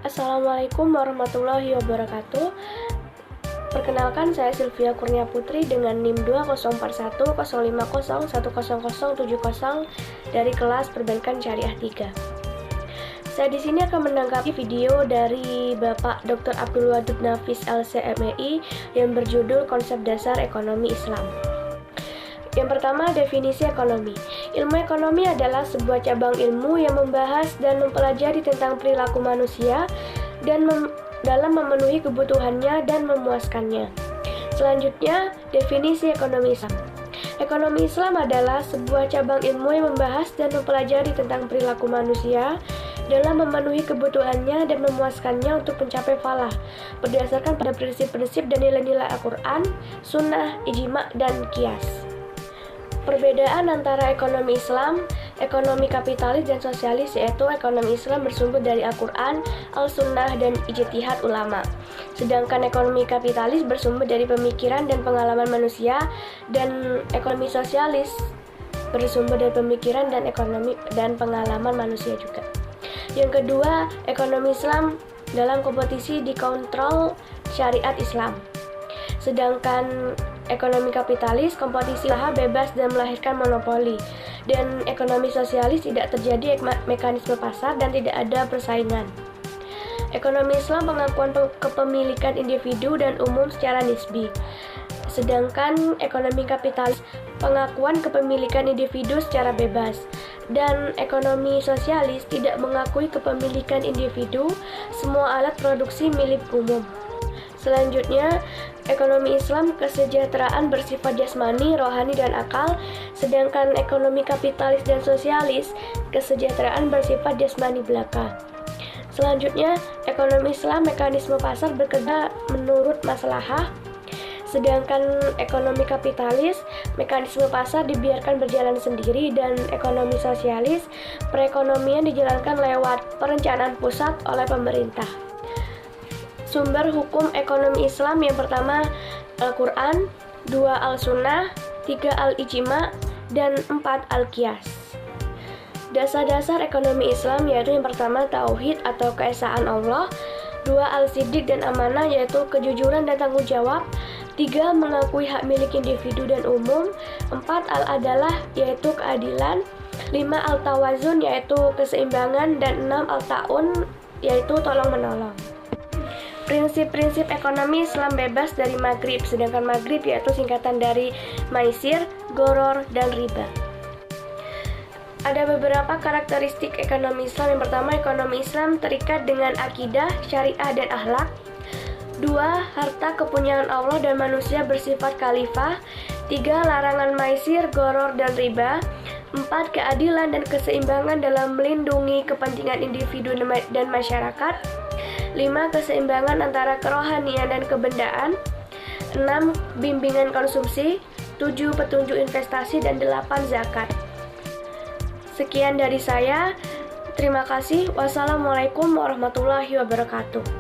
Assalamualaikum warahmatullahi wabarakatuh. Perkenalkan, saya Sylvia Kurnia Putri dengan NIM 20510501070 dari kelas Perbankan Syariah 3. Saya di sini akan menanggapi video dari Bapak Dr. Abdul Wadud Nafis LC.MEI yang berjudul Konsep Dasar Ekonomi Islam. Yang pertama, definisi ekonomi. Ilmu ekonomi adalah sebuah cabang ilmu yang membahas dan mempelajari tentang perilaku manusia dan dalam memenuhi kebutuhannya dan memuaskannya. Selanjutnya, definisi ekonomi Islam. Ekonomi Islam adalah sebuah cabang ilmu yang membahas dan mempelajari tentang perilaku manusia dalam memenuhi kebutuhannya dan memuaskannya untuk mencapai falah, berdasarkan pada prinsip-prinsip dan nilai-nilai Al-Quran, Sunnah, Ijma, dan Qiyas. Perbedaan antara ekonomi Islam, ekonomi kapitalis, dan sosialis yaitu ekonomi Islam bersumber dari Al-Quran, Al-Sunnah, dan ijtihad ulama. Sedangkan ekonomi kapitalis bersumber dari pemikiran dan pengalaman manusia, dan ekonomi sosialis bersumber dari pemikiran dan pengalaman manusia juga. Yang kedua, ekonomi Islam dalam kompetisi dikontrol syariat Islam. Sedangkan ekonomi kapitalis, kompetisi usaha bebas dan melahirkan monopoli. Dan ekonomi sosialis tidak terjadi mekanisme pasar dan tidak ada persaingan. Ekonomi Islam pengakuan kepemilikan individu dan umum secara nisbi. Sedangkan ekonomi kapitalis pengakuan kepemilikan individu secara bebas. Dan ekonomi sosialis tidak mengakui kepemilikan individu, semua alat produksi milik umum. Selanjutnya, ekonomi Islam kesejahteraan bersifat jasmani, rohani, dan akal, sedangkan ekonomi kapitalis dan sosialis kesejahteraan bersifat jasmani belaka. Selanjutnya, ekonomi Islam mekanisme pasar bekerja menurut maslahah, sedangkan ekonomi kapitalis mekanisme pasar dibiarkan berjalan sendiri, dan ekonomi sosialis perekonomian dijalankan lewat perencanaan pusat oleh pemerintah. Sumber hukum ekonomi Islam yang pertama Al-Quran, 2 Al-Sunnah, 3 Al-Ijma, dan 4 Al-Qiyas. Dasar-dasar ekonomi Islam yaitu yang pertama Tauhid atau keesaan Allah, 2 Al-Siddiq dan amanah yaitu kejujuran dan tanggung jawab, 3 mengakui hak milik individu dan umum, 4 Al-Adalah yaitu keadilan, 5 Al-Tawazun yaitu keseimbangan, dan 6 Al-Ta'un yaitu tolong-menolong. Prinsip-prinsip ekonomi Islam bebas dari Maghrib, sedangkan Maghrib yaitu singkatan dari Maisir, Goror, dan Riba. Ada beberapa karakteristik ekonomi Islam. Yang pertama, ekonomi Islam terikat dengan akidah, syariah, dan akhlak. 2. Harta kepunyaan Allah dan manusia bersifat khalifah. 3. Larangan maisir, goror, dan riba. 4. Keadilan dan keseimbangan dalam melindungi kepentingan individu dan masyarakat. 5. Keseimbangan antara kerohanian dan kebendaan. 6. Bimbingan konsumsi. 7. Petunjuk investasi, dan 8. Zakat. Sekian dari saya. Terima kasih. Wassalamualaikum warahmatullahi wabarakatuh.